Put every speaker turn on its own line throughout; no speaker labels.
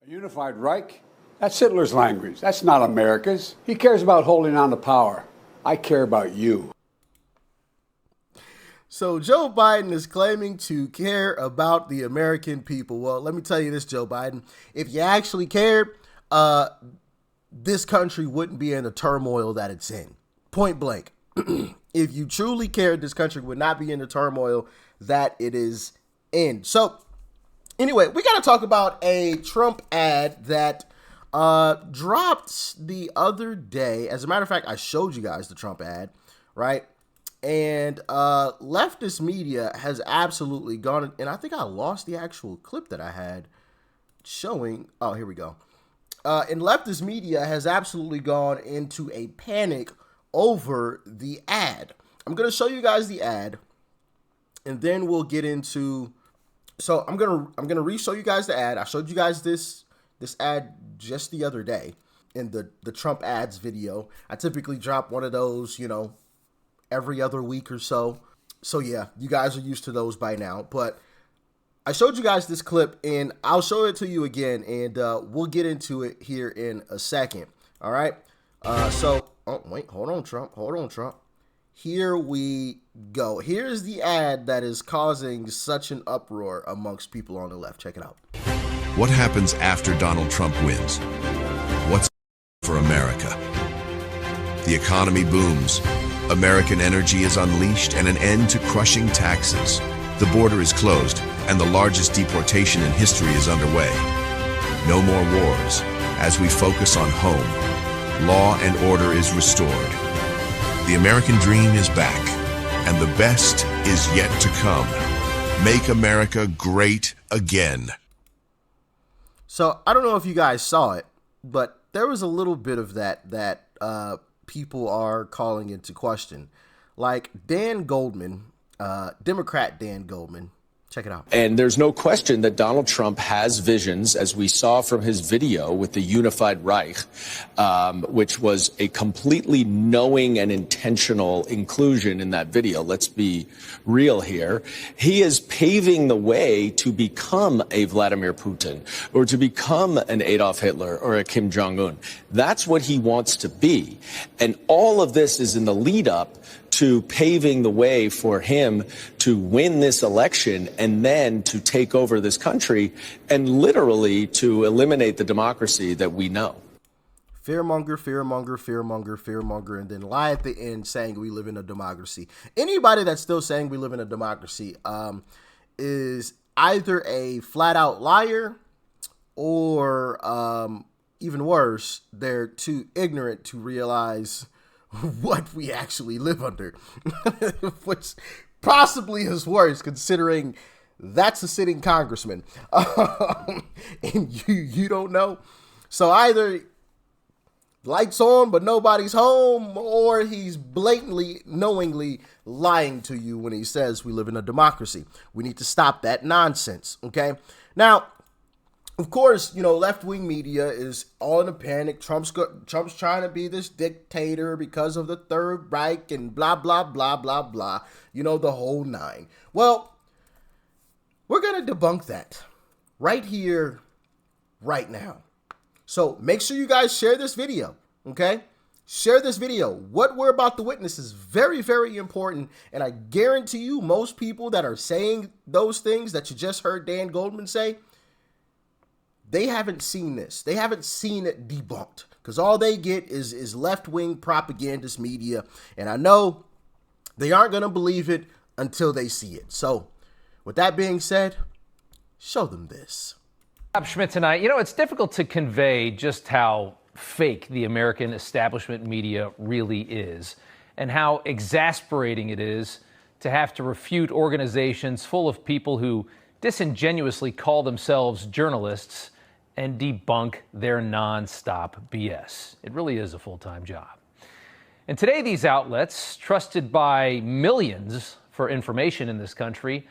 Unified Reich? That's Hitler's language. That's not America's. He cares about holding on to power. I care about you.
So Joe Biden is claiming to care about the American people. Well, let me tell you this, Joe Biden. If you actually cared, this country wouldn't be in the turmoil that it's in. Point blank. If you truly cared, this country would not be in the turmoil that it is in. So anyway, we got to talk about a Trump ad that dropped the other day. As a matter of fact, I showed you guys the Trump ad, right? And leftist media has absolutely gone, and I think I lost the actual clip that I had showing. Oh, here we go. And leftist media has absolutely gone into a panic over the ad. I'm going to show you guys the ad, and then we'll get into. So I'm gonna re-show you guys the ad. I showed you guys this ad just the other day in the Trump ads video. I typically drop one of those, every other week or so. So yeah, you guys are used to those by now. But I showed you guys this clip, and I'll show it to you again, and we'll get into it here in a second. All right. Oh wait, hold on, Trump. Here we go. Here's the ad that is causing such an uproar amongst people on the left. Check it out.
What happens after Donald Trump wins? What's for America? The economy booms. American energy is unleashed and an end to crushing taxes. The border is closed and the largest deportation in history is underway. No more wars as we focus on home. Law and order is restored. The American dream is back, and the best is yet to come. Make America great again.
So I don't know if you guys saw it, but there was a little bit of that people are calling into question. Like Dan Goldman, Democrat Dan Goldman. Check it out.
And there's no question that Donald Trump has visions, as we saw from his video with the Unified Reich, which was a completely knowing and intentional inclusion in that video. Let's be real here. He is paving the way to become a Vladimir Putin or to become an Adolf Hitler or a Kim Jong-un. That's what he wants to be. And all of this is in the lead up to paving the way for him to win this election and then to take over this country and literally to eliminate the democracy that we know.
Fearmonger, fearmonger, fearmonger, fearmonger, and then lie at the end saying we live in a democracy. Anybody that's still saying we live in a democracy is either a flat out liar or even worse, they're too ignorant to realize what we actually live under, which possibly is worse considering that's a sitting congressman. And you don't know. So either lights on, but nobody's home, or he's blatantly, knowingly lying to you when he says we live in a democracy. We need to stop that nonsense. Okay. Now, of course, left-wing media is all in a panic. Trump's trying to be this dictator because of the Third Reich and blah, blah, blah, blah, blah. The whole nine. Well, we're going to debunk that right here, right now. So make sure you guys share this video, okay? Share this video. What we're about to witness is very, very important. And I guarantee you most people that are saying those things that you just heard Dan Goldman say, they haven't seen this. They haven't seen it debunked because all they get is left-wing propagandist media. And I know they aren't going to believe it until they see it. So with that being said, show them this.
Rob Schmitt tonight. It's difficult to convey just how fake the American establishment media really is and how exasperating it is to have to refute organizations full of people who disingenuously call themselves journalists and debunk their nonstop BS. It really is a full-time job. And today, these outlets, trusted by millions for information in this country,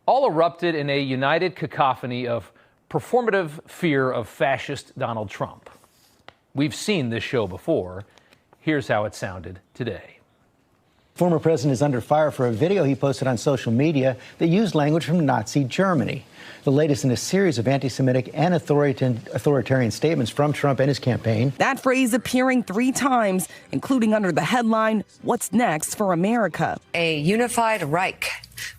all erupted in a united cacophony of performative fear of fascist Donald Trump. We've seen this show before. Here's how it sounded today.
Former president is under fire for a video he posted on social media that used language from Nazi Germany. The latest in a series of anti-Semitic and authoritarian statements from Trump and his campaign.
That phrase appearing 3 times, including under the headline, "What's next for America?"
A unified Reich,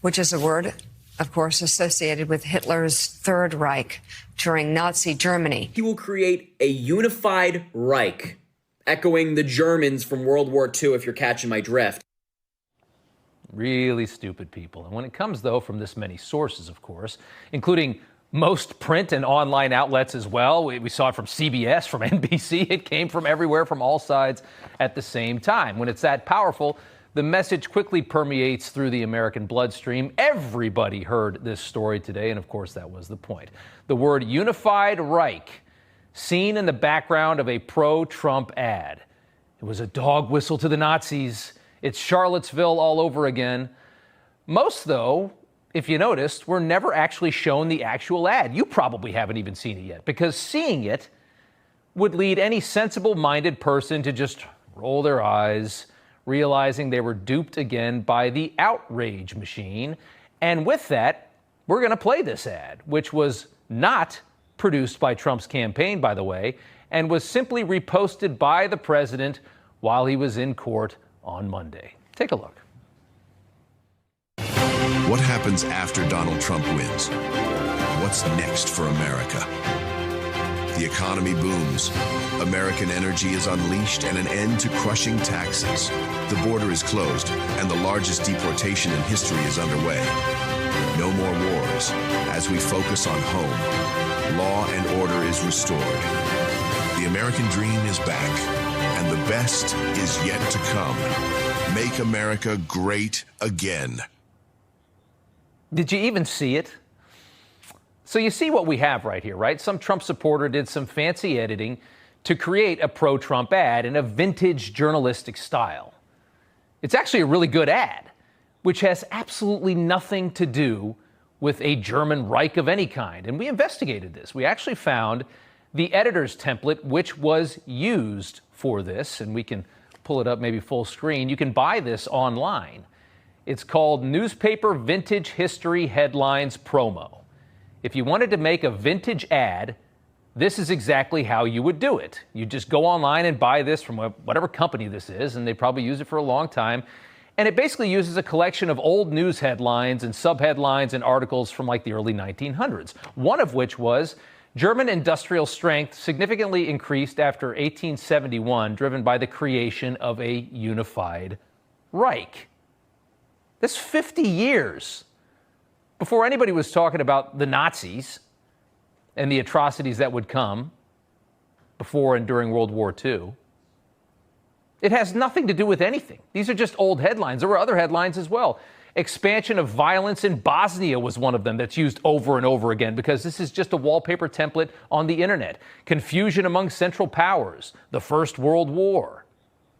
which is a word, of course, associated with Hitler's Third Reich during Nazi Germany.
He will create a unified Reich, echoing the Germans from World War II, if you're catching my drift.
Really stupid people. And when it comes, though, from this many sources, of course, including most print and online outlets as well. We saw it from CBS, from NBC. It came from everywhere, from all sides at the same time. When it's that powerful, the message quickly permeates through the American bloodstream. Everybody heard this story today, and of course, that was the point. The word unified Reich, seen in the background of a pro-Trump ad. It was a dog whistle to the Nazis. It's Charlottesville all over again. Most, though, if you noticed, were never actually shown the actual ad. You probably haven't even seen it yet, because seeing it would lead any sensible-minded person to just roll their eyes, realizing they were duped again by the outrage machine. And with that, we're going to play this ad, which was not produced by Trump's campaign, by the way, and was simply reposted by the president while he was in court on Monday. Take a look.
What happens after Donald Trump wins? What's next for America? The economy booms. American energy is unleashed and an end to crushing taxes. The border is closed and the largest deportation in history is underway. No more wars as we focus on home. Law and order is restored. The American dream is back, and the best is yet to come. Make America great again.
Did you even see it? So you see what we have right here, right? Some Trump supporter did some fancy editing to create a pro-Trump ad in a vintage journalistic style. It's actually a really good ad, which has absolutely nothing to do with a German Reich of any kind. And we investigated this. We actually found the editor's template, which was used for this, and we can pull it up maybe full screen. You can buy this online. It's called Newspaper Vintage History Headlines Promo. If you wanted to make a vintage ad, this is exactly how you would do it. You just go online and buy this from whatever company this is, and they probably use it for a long time. And it basically uses a collection of old news headlines and subheadlines and articles from like the early 1900s, one of which was German industrial strength significantly increased after 1871, driven by the creation of a unified Reich. That's 50 years before anybody was talking about the Nazis and the atrocities that would come before and during World War II. It has nothing to do with anything. These are just old headlines. There were other headlines as well. Expansion of violence in Bosnia was one of them that's used over and over again because this is just a wallpaper template on the internet. Confusion among Central Powers, the First World War,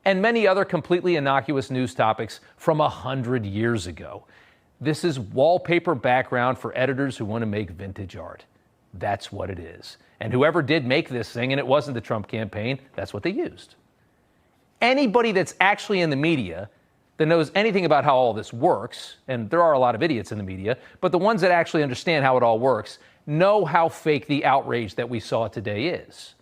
and many other completely innocuous news topics from 100 years ago. This is wallpaper background for editors who want to make vintage art. That's what it is. And whoever did make this thing, and it wasn't the Trump campaign, that's what they used. Anybody that's actually in the media that knows anything about how all this works, and there are a lot of idiots in the media, but the ones that actually understand how it all works know how fake the outrage that we saw today is.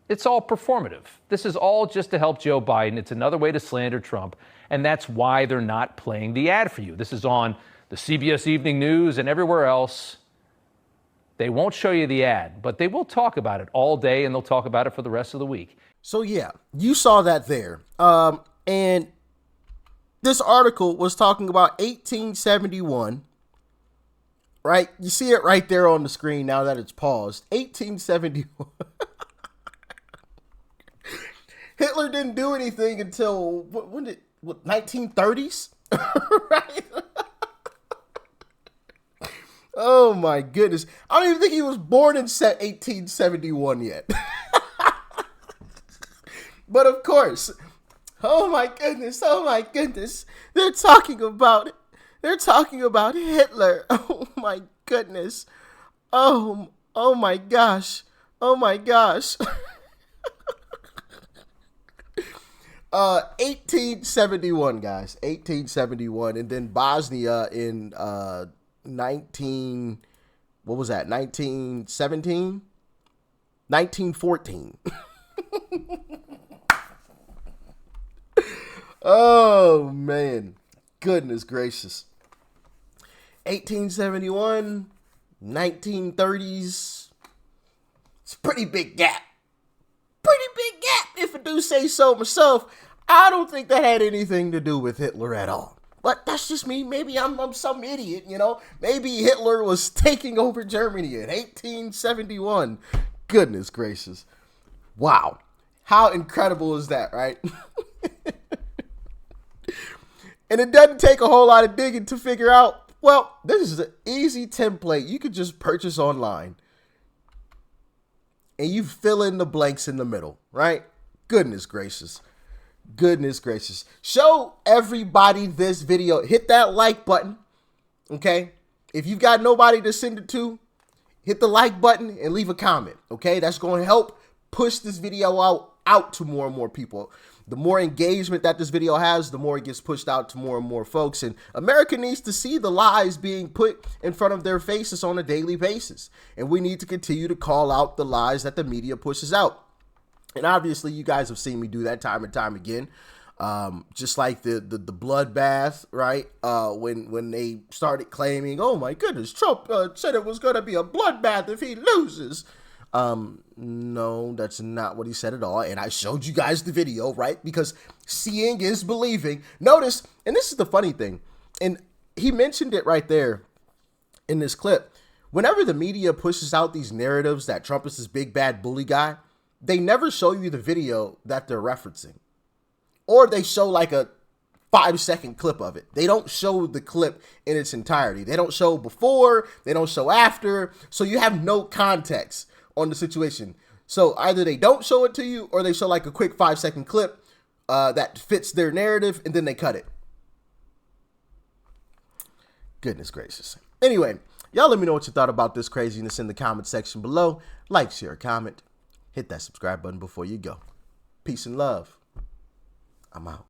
It's all performative. This is all just to help Joe Biden. It's another way to slander Trump, and that's why they're not playing the ad for you. This is on the CBS Evening News and everywhere else. They won't show you the ad, but they will talk about it all day, and they'll talk about it for the rest of the week.
So yeah, you saw that there. And this article was talking about 1871, right? You see it right there on the screen now that it's paused. 1871. Hitler didn't do anything until, when did, 1930s? Right? Oh my goodness. I don't even think he was born in 1871 yet. But of course, oh my goodness, they're talking about Hitler. Oh my goodness. Oh my gosh. 1871, guys. 1871. And then Bosnia in 1917? 1914. Oh, man. Goodness gracious. 1871, 1930s. It's a pretty big gap. Pretty big gap, if I do say so myself. I don't think that had anything to do with Hitler at all. But that's just me. Maybe I'm some idiot, you know. Maybe Hitler was taking over Germany in 1871. Goodness gracious. Wow. How incredible is that, right? And it doesn't take a whole lot of digging to figure out, well, this is an easy template you could just purchase online. And you fill in the blanks in the middle, right? Goodness gracious. Goodness gracious. Show everybody this video. Hit that like button, okay? If you've got nobody to send it to, hit the like button and leave a comment, okay? That's going to help push this video out to more and more people. The more engagement that this video has, the more it gets pushed out to more and more folks. And America needs to see the lies being put in front of their faces on a daily basis. And we need to continue to call out the lies that the media pushes out. And obviously, you guys have seen me do that time and time again. Just like the bloodbath, right? When they started claiming, oh my goodness, Trump said it was going to be a bloodbath if he loses. No, that's not what he said at all. And I showed you guys the video, right? Because seeing is believing. Notice, and this is the funny thing, and he mentioned it right there in this clip. Whenever the media pushes out these narratives that Trump is this big bad bully guy, they never show you the video that they're referencing. Or they show like a 5-second clip of it. They don't show the clip in its entirety. They don't show before, they don't show after. So you have no context on the situation. So either they don't show it to you or they show like a quick 5-second clip that fits their narrative and then they cut it. Goodness gracious. Anyway, y'all let me know what you thought about this craziness in the comment section below. Like, share, comment. Hit that subscribe button before you go. Peace and love. I'm out.